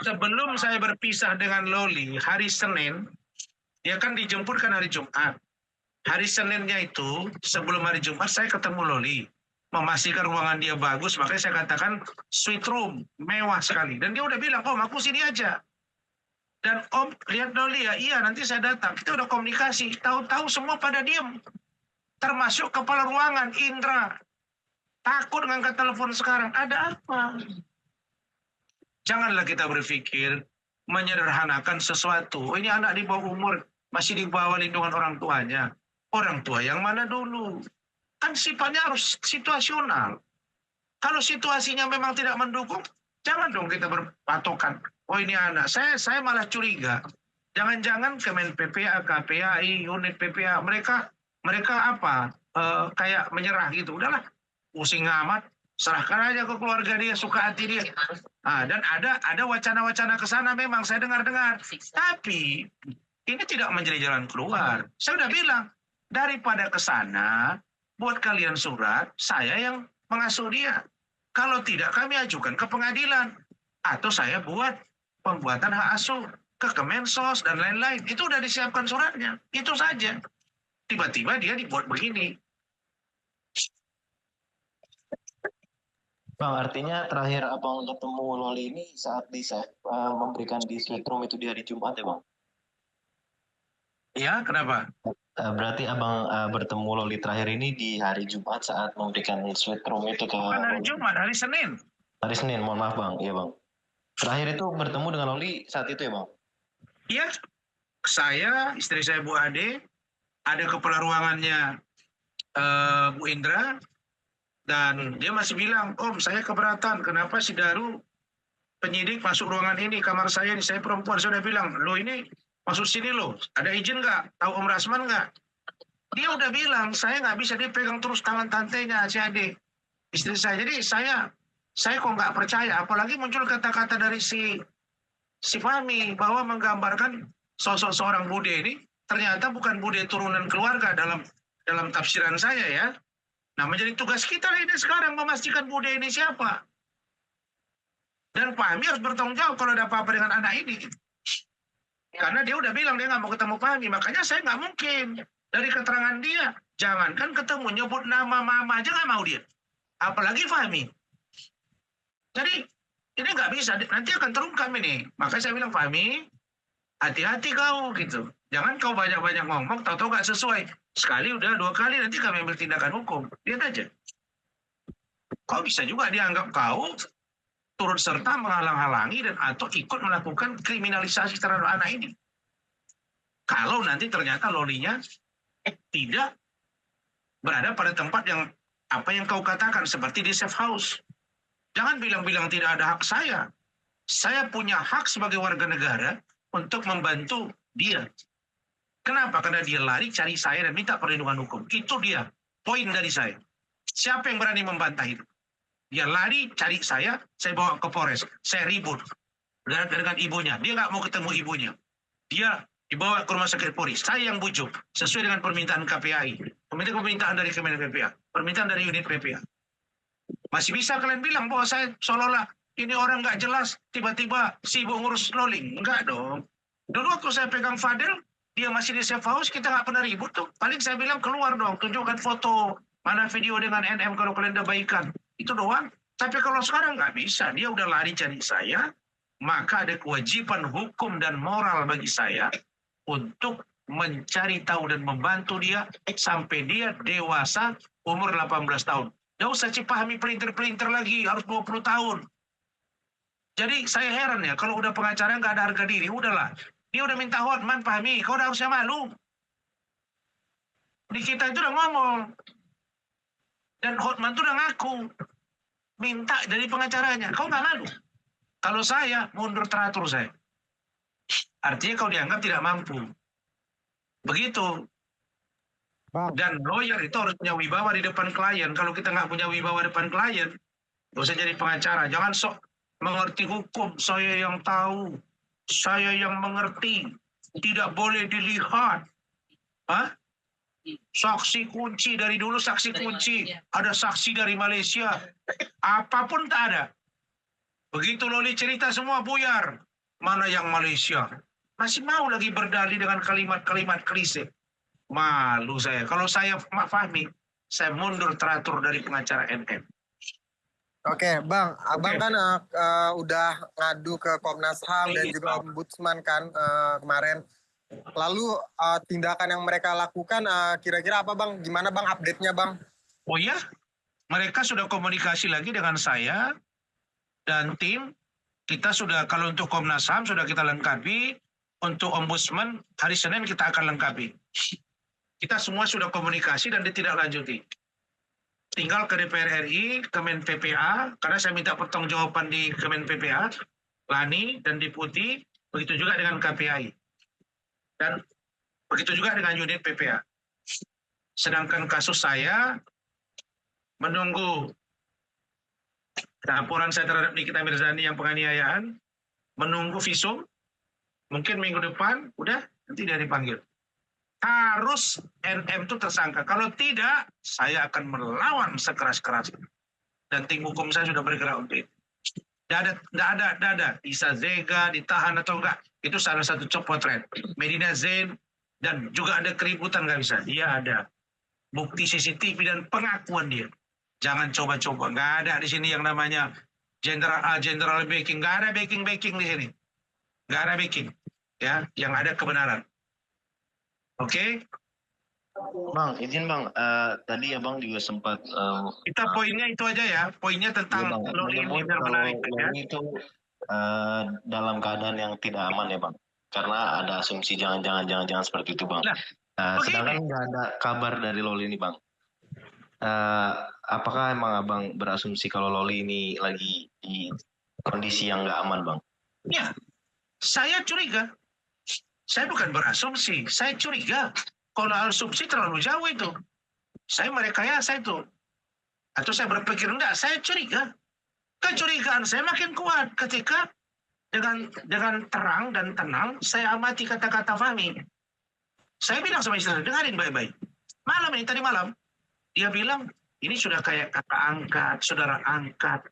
sebelum saya berpisah dengan Loli hari Senin, dia kan dijemput kan hari Jumat. Hari Seninnya itu sebelum hari Jumat saya ketemu Loli, memastikan ruangan dia bagus, makanya saya katakan suite room mewah sekali. Dan dia udah bilang, Om aku sini aja. Dan Om lihat Loli ya, iya nanti saya datang. Kita udah komunikasi, tahu-tahu semua pada diem, termasuk kepala ruangan Indra. Takut ngangkat telepon sekarang, ada apa? Janganlah kita berpikir menyederhanakan sesuatu. Oh, ini anak di bawah umur, masih di bawah lindungan orang tuanya. Orang tua yang mana dulu? Kan sifatnya harus situasional. Kalau situasinya memang tidak mendukung, jangan dong kita berpatokan. Oh ini anak, saya malah curiga. Jangan-jangan Kemen PPA, KPAI, unit PPA, mereka apa? Kayak menyerah gitu. Udahlah, pusing amat. Serahkan aja ke keluarga dia, suka hati dia. Dan ada wacana-wacana ke sana memang saya dengar-dengar. Tapi ini tidak menjadi jalan keluar. Saya udah bilang, daripada ke sana, buat kalian surat, saya yang mengasuh dia. Kalau tidak, kami ajukan ke pengadilan. Atau saya buat pembuatan hak asuh ke Kemensos dan lain-lain. Itu udah disiapkan suratnya. Itu saja. Tiba-tiba dia dibuat begini. Bang, artinya terakhir abang ketemu Loli ini saat memberikan di suite room itu di hari Jumat ya bang? Iya, kenapa? Berarti abang bertemu Loli terakhir ini di hari Jumat saat memberikan suite room itu ke... Bukan hari Jumat, hari Senin. Hari Senin, mohon maaf bang, iya bang. Terakhir itu bertemu dengan Loli saat itu ya bang? Iya, saya, istri saya Bu Ade, ada kepala ruangannya Bu Indra, dan dia masih bilang, Om saya keberatan, kenapa si Daru penyidik masuk ruangan ini, kamar saya ini, saya perempuan. Saya udah bilang, lo ini masuk sini lo, ada izin nggak? Tahu Om Rasman nggak? Dia udah bilang, saya nggak bisa dipegang terus tangan tantenya si Ade, istri saya. Jadi saya kok nggak percaya, apalagi muncul kata-kata dari si Fahmi bahwa menggambarkan sosok seorang Bude ini ternyata bukan Bude turunan keluarga dalam tafsiran saya ya. Nah, menjadi tugas kita ini sekarang memastikan Bude ini siapa. Dan Fahmi harus bertanggung jawab kalau ada apa-apa dengan anak ini. Karena dia udah bilang dia nggak mau ketemu Fahmi. Makanya saya nggak mungkin. Dari keterangan dia, jangankan ketemu, nyebut nama mama aja nggak mau dia. Apalagi Fahmi. Jadi, ini nggak bisa. Nanti akan terungkap ini. Makanya saya bilang, Fahmi, hati-hati kau gitu. Jangan kau banyak-banyak ngomong, tahu-tahu nggak sesuai. Sekali udah, 2 kali nanti kami ambil tindakan hukum. Lihat aja. Kau bisa juga dianggap kau turut serta menghalang-halangi dan atau ikut melakukan kriminalisasi terhadap anak ini. Kalau nanti ternyata Lolinya tidak berada pada tempat yang apa yang kau katakan seperti di safe house. Jangan bilang-bilang tidak ada hak saya. Saya punya hak sebagai warga negara untuk membantu dia. Kenapa? Karena dia lari cari saya dan minta perlindungan hukum. Itu dia poin dari saya. Siapa yang berani membantah itu? Dia lari cari saya bawa ke Polres. Saya ribut dengan ibunya. Dia nggak mau ketemu ibunya. Dia dibawa ke rumah sakit Polri. Saya yang bujuk sesuai dengan permintaan KPAI. Permintaan dari Kemen PPA. Permintaan dari unit PPA. Masih bisa kalian bilang bahwa saya seolah-olah ini orang nggak jelas, tiba-tiba sibuk ngurus Loli. Enggak dong. Dulu waktu saya pegang Fadel, dia masih di safe house, kita nggak pernah ribut tuh. Paling saya bilang keluar dong, tunjukkan foto, mana video dengan NM kalau kalian udah baikan. Itu doang. Tapi kalau sekarang nggak bisa, dia udah lari cari saya, maka ada kewajiban hukum dan moral bagi saya untuk mencari tahu dan membantu dia sampai dia dewasa umur 18 tahun. Nggak usah Cipahmi pelintir-pelintir lagi, harus 20 tahun. Jadi saya heran ya, kalau udah pengacara nggak ada harga diri, udahlah. Dia udah minta Hotman, Fahmi, kau udah harusnya malu. Di kita itu udah ngomong. Dan Hotman itu udah ngaku. Minta dari pengacaranya, kau nggak malu. Kalau saya, mundur teratur saya. Artinya kau dianggap tidak mampu. Begitu. Dan lawyer itu harus punya wibawa di depan klien. Kalau kita nggak punya wibawa di depan klien, nggak usah jadi pengacara. Jangan sok mengerti hukum. Saya yang tahu. Saya yang mengerti. Tidak boleh dilihat. Hah? Saksi kunci dari dulu saksi kunci. Ada saksi dari Malaysia. Apapun tak ada. Begitu Loli cerita semua buyar. mana yang Malaysia. Masih mau lagi berdalih dengan kalimat-kalimat klise. Malu saya. Kalau saya Mak Fahmi, saya mundur teratur dari pengacara NM. Oke, Bang. Abang kan udah ngadu ke Komnas HAM dan juga Ombudsman kan kemarin. Lalu tindakan yang mereka lakukan kira-kira apa, Bang? Gimana, Bang, update-nya, Bang? Oh ya, mereka sudah komunikasi lagi dengan saya dan tim. Kita sudah, kalau untuk Komnas HAM sudah kita lengkapi. Untuk Ombudsman, hari Senin kita akan lengkapi. Kita semua sudah komunikasi dan ditindaklanjuti. Tinggal ke DPR RI, Kemen PPA, karena saya minta pertanggungjawaban di Kemen PPA, Lani dan Deputi, begitu juga dengan KPI. Dan begitu juga dengan unit PPA. Sedangkan kasus saya menunggu laporan saya terhadap Nikita Mirzani yang penganiayaan, menunggu visum, mungkin minggu depan, udah, nanti dia dipanggil. Harus NM itu tersangka. Kalau tidak, saya akan melawan sekeras-kerasnya. Dan tim hukum saya sudah bergerak untuk itu. Tidak ada. Isa Zega ditahan atau enggak. Itu salah satu cop potret. Medina Zain dan juga ada keributan nggak bisa. Dia ada bukti CCTV dan pengakuan dia. Jangan coba-coba. Nggak ada di sini yang namanya general A, general backing. Nggak ada backing di sini. Nggak ada backing. Ya, yang ada kebenaran. Oke? Bang, izin Bang, tadi Abang juga sempat Kita poinnya itu aja ya. Poinnya tentang Loli ini biar menarik ya. itu dalam keadaan yang tidak aman ya Bang. Karena ada asumsi jangan seperti itu Bang. Nah, sedangkan nggak ada kabar dari Loli ini Bang. Apakah emang Abang berasumsi kalau Loli ini lagi di kondisi yang nggak aman Bang? Ya, saya curiga. Saya bukan berasumsi, saya curiga. Kalau asumsi terlalu jauh itu. Saya merekayasa itu. Atau saya berpikir enggak, saya curiga. Kecurigaan saya makin kuat ketika dengan terang dan tenang saya amati kata-kata Fahmi. Saya bilang sama istri, dengarin baik-baik. Tadi malam, dia bilang, ini sudah kayak kakak angkat, saudara angkat.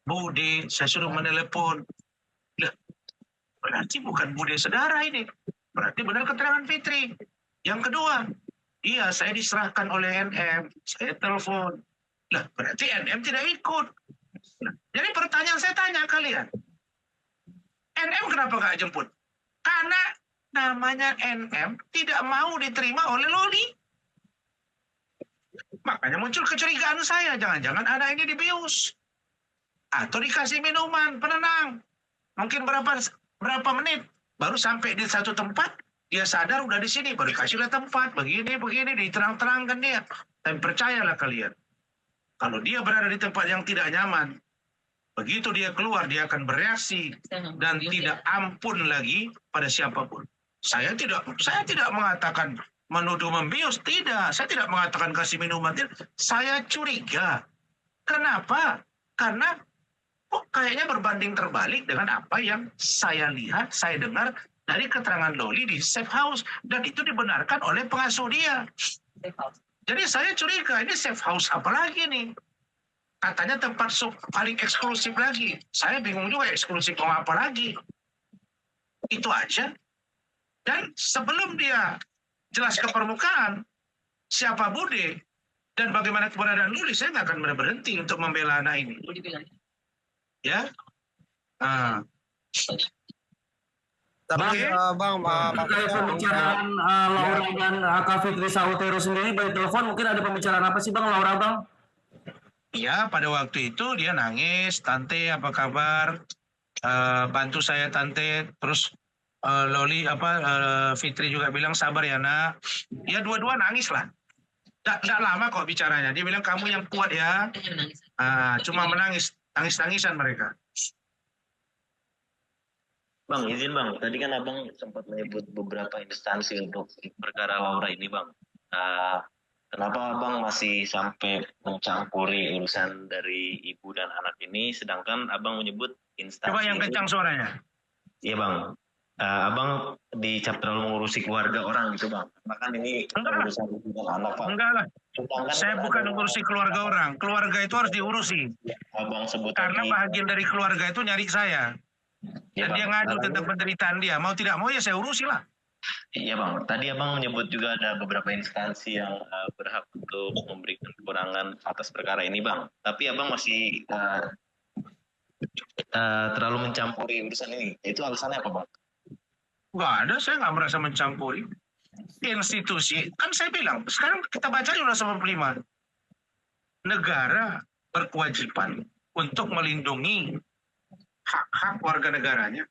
Bude, saya suruh menelepon. Lah, berarti bukan bude saudara ini. Berarti benar keterangan Fitri. Yang kedua, iya saya diserahkan oleh NM. Saya telepon. Lah, berarti NM tidak ikut. Nah, jadi pertanyaan saya tanya kalian. NM kenapa nggak jemput? Karena namanya NM tidak mau diterima oleh Loli. Makanya muncul kecurigaan saya. Jangan-jangan ada ini dibius. Atau dikasih minuman penenang. Mungkin berapa menit. Baru sampai di satu tempat. Dia sadar udah di sini. Baru dikasih lihat tempat. Begini. Diterang-terangkan dia. Dan percayalah kalian. Kalau dia berada di tempat yang tidak nyaman. Begitu dia keluar, dia akan bereaksi dan tidak ampun lagi pada siapapun. Saya tidak mengatakan menuduh membius, tidak. Saya tidak mengatakan kasih minuman, tidak. Saya curiga. Kenapa? Karena kok kayaknya berbanding terbalik dengan apa yang saya lihat, saya dengar dari keterangan Loli di safe house. Dan itu dibenarkan oleh pengasuh dia. Jadi saya curiga, ini safe house apa lagi nih? Katanya tempat paling eksklusif lagi. Saya bingung juga eksklusif mau apa lagi. Itu aja. Dan sebelum dia jelas ke permukaan, siapa Bude dan bagaimana keberadaan Luli, saya nggak akan berhenti untuk membela anak ini. Ya. Tapi Bang, terkait pembicaraan Laura dan Kak Fitri Sautero sendiri by telepon, mungkin ada pembicaraan apa sih Bang, Laura Bang? Iya, pada waktu itu dia nangis, Tante apa kabar? Bantu saya Tante. Terus Loli Fitri juga bilang sabar ya nak. Ya dua-dua nangis lah. Nggak lama kok bicaranya. Dia bilang kamu yang kuat ya. Cuma menangis, tangis-tangisan mereka. Bang, izin Bang. Tadi kan Abang sempat menyebut beberapa instansi untuk perkara Laura ini Bang. Kenapa Abang masih sampai mencampuri urusan dari ibu dan anak ini, sedangkan Abang menyebut instansi. Coba yang kencang suaranya. Iya Bang. Abang dicap terlalu mengurusi keluarga orang gitu Bang. Bahkan ini urusan ibu dan anak Pak. Enggak lah. Saya bukan mengurusi keluarga orang. Keluarga itu harus diurusi. Abang sebut karena bahagian dari keluarga itu nyari saya. Iya, Dan Bang. dia ngadu Lalu- tentang penderitaan dia. Mau tidak mau ya saya urusi lah. Iya Bang, tadi Abang menyebut juga ada beberapa instansi yang berhak untuk memberikan kewenangan atas perkara ini Bang. Tapi Abang masih terlalu mencampuri urusan ini. Itu alasannya apa Bang? Nggak ada, saya nggak merasa mencampuri. Institusi, kan saya bilang, sekarang kita baca di Undang-Undang 95. Negara berkewajiban untuk melindungi hak-hak warga negaranya.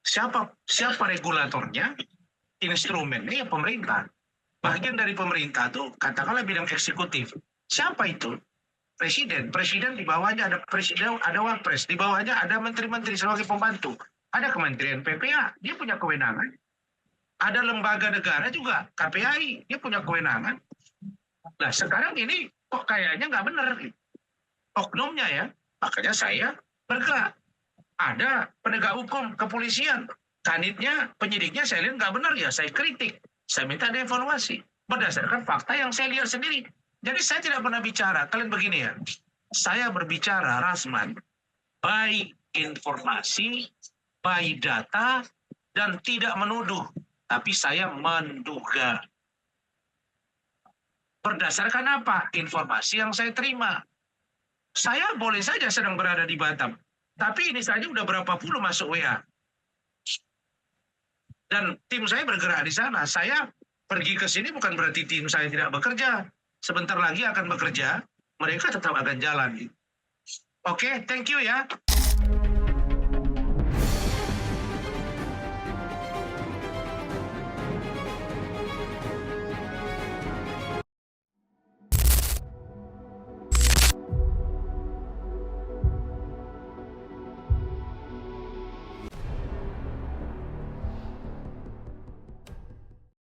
Siapa regulatornya? Instrumennya ya pemerintah. Bagian dari pemerintah tuh katakanlah bidang eksekutif. Siapa itu? Presiden. Presiden di bawahnya ada presiden, ada wapres. Di bawahnya ada menteri-menteri sebagai pembantu. Ada Kementerian PPA, dia punya kewenangan. Ada lembaga negara juga, KPAI, dia punya kewenangan. Nah sekarang ini kok kayaknya nggak benar. Oknumnya ya, makanya saya bergerak. Ada penegak hukum, kepolisian, kanitnya, penyidiknya saya lihat nggak benar ya, saya kritik. Saya minta dievaluasi berdasarkan fakta yang saya lihat sendiri. Jadi saya tidak pernah bicara, kalian begini ya, saya berbicara Rasman, by informasi, by data, dan tidak menuduh, tapi saya menduga. Berdasarkan apa? Informasi yang saya terima. Saya boleh saja sedang berada di Batam, tapi ini saja udah berapa puluh masuk WA. Dan tim saya bergerak di sana. Saya pergi ke sini bukan berarti tim saya tidak bekerja. Sebentar lagi akan bekerja, mereka tetap akan jalan. Oke, thank you ya.